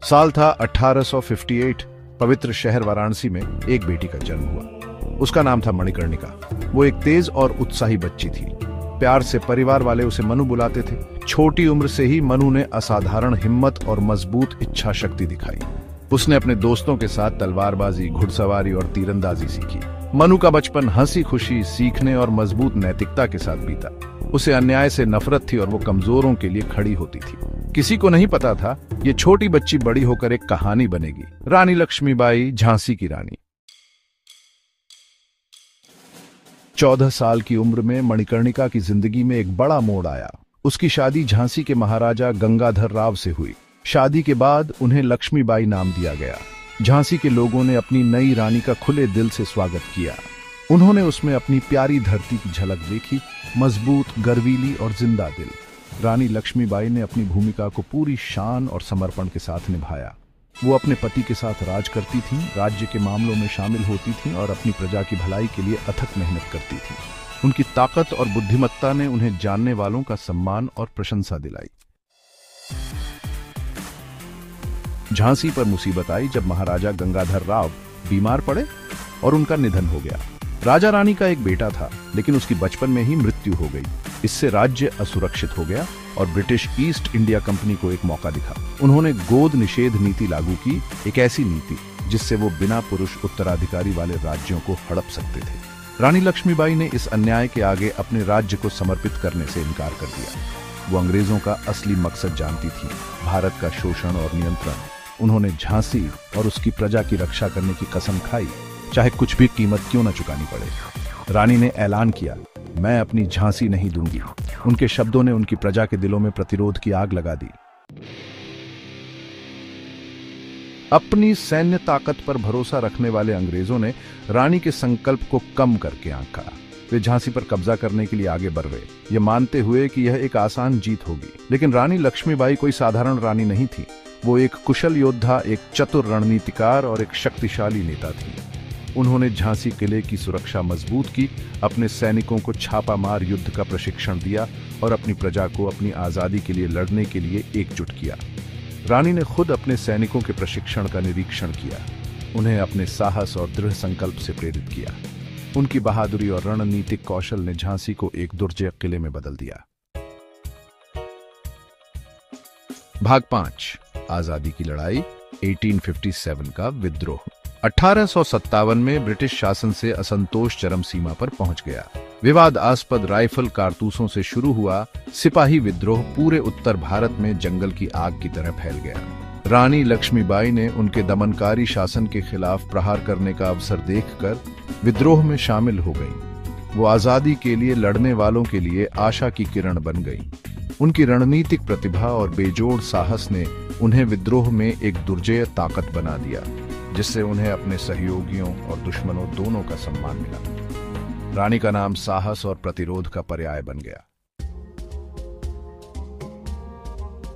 साल था 1858। पवित्र शहर वाराणसी में एक बेटी का जन्म हुआ। उसका नाम था मणिकर्णिका। वो एक तेज और उत्साही बच्ची थी। प्यार से परिवार वाले उसे मनु बुलाते थे। छोटी उम्र से ही मनु ने असाधारण हिम्मत और मजबूत इच्छा शक्ति दिखाई। उसने अपने दोस्तों के साथ तलवारबाजी, घुड़सवारी और तीरंदाजी सीखी। मनु का बचपन हंसी खुशी, सीखने और मजबूत नैतिकता के साथ बीता। उसे अन्याय से नफरत थी और वो कमजोरों के लिए खड़ी होती थी। किसी को नहीं पता था ये छोटी बच्ची बड़ी होकर एक कहानी बनेगी। रानी लक्ष्मीबाई, झांसी की रानी। 14 साल की उम्र में मणिकर्णिका की जिंदगी में एक बड़ा मोड़ आया। उसकी शादी झांसी के महाराजा गंगाधर राव से हुई। शादी के बाद उन्हें लक्ष्मीबाई नाम दिया गया। झांसी के लोगों ने अपनी नई रानी का खुले दिल से स्वागत किया। उन्होंने उसमें अपनी प्यारी धरती की झलक देखी, मजबूत, गर्वीली और जिंदा दिल। रानी लक्ष्मीबाई ने अपनी भूमिका को पूरी शान और समर्पण के साथ निभाया। वो अपने पति के साथ राज करती थीं, राज्य के मामलों में शामिल होती थीं और अपनी प्रजा की भलाई के लिए अथक मेहनत करती थीं। उनकी ताकत और बुद्धिमत्ता ने उन्हें जानने वालों का सम्मान और प्रशंसा दिलाई। झांसी पर मुसीबत आई जब महाराजा गंगाधर राव बीमार पड़े और उनका निधन हो गया। राजा रानी का एक बेटा था, लेकिन उसकी बचपन में ही मृत्यु हो गई। इससे राज्य असुरक्षित हो गया और ब्रिटिश ईस्ट इंडिया कंपनी को एक मौका दिखा। उन्होंने गोद निषेध नीति लागू की, एक ऐसी नीति जिससे वो बिना पुरुष उत्तराधिकारी वाले राज्यों को हड़प सकते थे। रानी लक्ष्मीबाई ने इस अन्याय के आगे अपने राज्य को समर्पित करने से इनकार कर दिया। वो अंग्रेजों का असली मकसद जानती थी, भारत का शोषण और नियंत्रण। उन्होंने झांसी और उसकी प्रजा की रक्षा करने की कसम खाई, चाहे कुछ भी कीमत क्यों न चुकानी पड़े। रानी ने ऐलान किया, मैं अपनी झांसी नहीं दूंगी। उनके शब्दों ने उनकी प्रजा के दिलों में प्रतिरोध की आग लगा दी। अपनी सैन्य ताकत पर भरोसा रखने वाले अंग्रेजों ने रानी के संकल्प को कम करके आंका। वे झांसी पर कब्जा करने के लिए आगे बढ़ गए, ये मानते हुए कि यह एक आसान जीत होगी। लेकिन रानी लक्ष्मीबाई कोई साधारण रानी नहीं थी। वो एक कुशल योद्धा, एक चतुर रणनीतिकार और एक शक्तिशाली नेता थी। उन्होंने झांसी किले की सुरक्षा मजबूत की, अपने सैनिकों को छापामार युद्ध का प्रशिक्षण दिया और अपनी प्रजा को अपनी आजादी के लिए लड़ने के लिए एकजुट किया। रानी ने खुद अपने सैनिकों के प्रशिक्षण का निरीक्षण किया, उन्हें अपने साहस और दृढ़ संकल्प से प्रेरित किया। उनकी बहादुरी और रणनीतिक कौशल ने झांसी को एक दुर्जय किले में बदल दिया। भाग 5, आजादी की लड़ाई, 1857 का विद्रोह। 1857 में ब्रिटिश शासन से असंतोष चरम सीमा पर पहुंच गया। विवादास्पद राइफल कारतूसों से शुरू हुआ सिपाही विद्रोह पूरे उत्तर भारत में जंगल की आग की तरह फैल गया। रानी लक्ष्मीबाई ने उनके दमनकारी शासन के खिलाफ प्रहार करने का अवसर देखकर विद्रोह में शामिल हो गई। वो आजादी के लिए लड़ने वालों के लिए आशा की किरण बन गई। उनकी रणनीतिक प्रतिभा और बेजोड़ साहस ने उन्हें विद्रोह में एक दुर्जेय ताकत बना दिया, जिससे उन्हें अपने सहयोगियों और दुश्मनों दोनों का सम्मान मिला। रानी का नाम साहस और प्रतिरोध का पर्याय बन गया।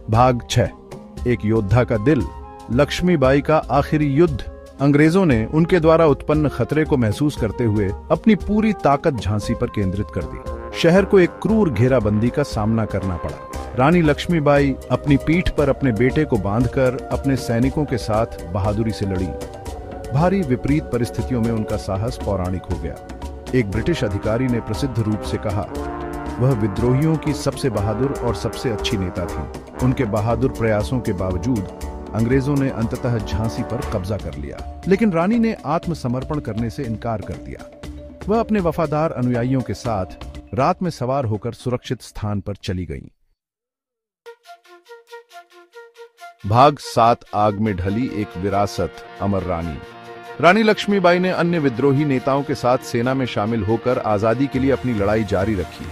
भाग 6, एक योद्धा का दिल, लक्ष्मीबाई का आखिरी युद्ध। अंग्रेजों ने उनके द्वारा उत्पन्न खतरे को महसूस करते हुए अपनी पूरी ताकत झांसी पर केंद्रित कर दी। शहर को एक क्रूर घेराबंदी का सामना करना पड़ा। रानी लक्ष्मीबाई अपनी पीठ पर अपने बेटे को बांधकर अपने सैनिकों के साथ बहादुरी से लड़ी। भारी विपरीत परिस्थितियों में उनका साहस पौराणिक हो गया। एक ब्रिटिश अधिकारी ने प्रसिद्ध रूप से कहा, वह विद्रोहियों की सबसे बहादुर और सबसे अच्छी नेता थी। उनके बहादुर प्रयासों के बावजूद अंग्रेजों ने अंततः झांसी पर कब्जा कर लिया, लेकिन रानी ने आत्मसमर्पण करने से इनकार कर दिया। वह अपने वफादार अनुयायियों के साथ रात में सवार होकर सुरक्षित स्थान पर चली गईं। भाग 7, आग में ढली एक विरासत, अमर रानी। रानी लक्ष्मीबाई ने अन्य विद्रोही नेताओं के साथ सेना में शामिल होकर आजादी के लिए अपनी लड़ाई जारी रखी।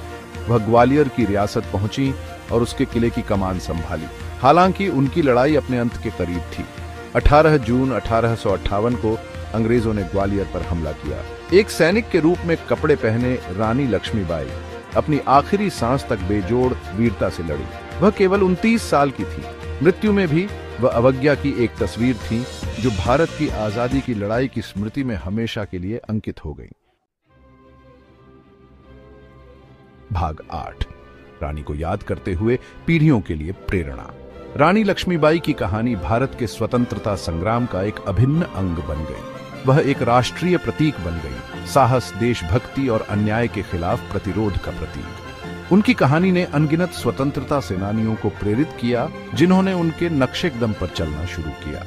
वह ग्वालियर की रियासत पहुंची और उसके किले की कमान संभाली। हालांकि उनकी लड़ाई अपने अंत के करीब थी। 18 जून 1858 को अंग्रेजों ने ग्वालियर पर हमला किया। एक सैनिक के रूप में कपड़े पहने रानी लक्ष्मीबाई अपनी आखिरी सांस तक बेजोड़ वीरता से लड़ी। वह केवल 29 साल की थी। मृत्यु में भी वह अवज्ञा की एक तस्वीर थी, जो भारत की आजादी की लड़ाई की स्मृति में हमेशा के लिए अंकित हो गई। भाग 8, रानी को याद करते हुए पीढ़ियों के लिए प्रेरणा। रानी लक्ष्मीबाई की कहानी भारत के स्वतंत्रता संग्राम का एक अभिन्न अंग बन गई। वह एक राष्ट्रीय प्रतीक बन गई, साहस, देशभक्ति और अन्याय के खिलाफ प्रतिरोध का प्रतीक। उनकी कहानी ने अनगिनत स्वतंत्रता सेनानियों को प्रेरित किया, जिन्होंने उनके नक्शे कदम पर चलना शुरू किया।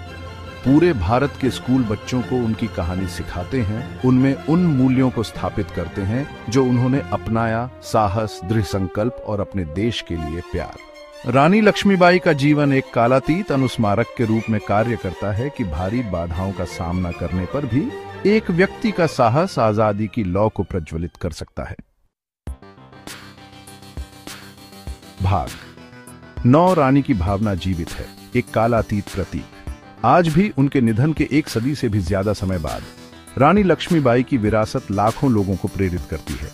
पूरे भारत के स्कूल बच्चों को उनकी कहानी सिखाते हैं, उनमें उन मूल्यों को स्थापित करते हैं जो उन्होंने अपनाया, साहस, दृढ़ संकल्प और अपने देश के लिए प्यार। रानी लक्ष्मीबाई का जीवन एक कालातीत अनुस्मारक के रूप में कार्य करता है कि भारी बाधाओं का सामना करने पर भी एक व्यक्ति का साहस आजादी की लौ को प्रज्वलित कर सकता है। भाग 9। रानी की भावना जीवित है, एक कालातीत प्रतीक। आज भी उनके निधन के एक सदी से भी ज्यादा समय बाद रानी लक्ष्मीबाई की विरासत लाखों लोगों को प्रेरित करती है।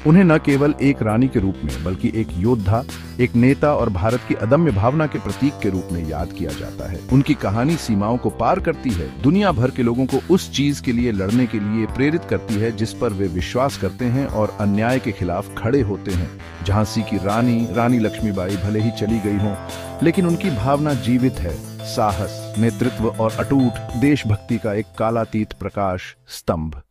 उन्हें न केवल एक रानी के रूप में बल्कि एक योद्धा, एक नेता और भारत की अदम्य भावना के प्रतीक के रूप में याद किया जाता है। उनकी कहानी सीमाओं को पार करती है, दुनिया भर के लोगों को उस चीज के लिए लड़ने के लिए प्रेरित करती है जिस पर वे विश्वास करते हैं और अन्याय के खिलाफ खड़े होते हैं। झांसी की रानी लक्ष्मीबाई भले ही चली गई हों, लेकिन उनकी भावना जीवित है, साहस, नेतृत्व और अटूट देशभक्ति का एक कालातीत प्रकाश स्तंभ।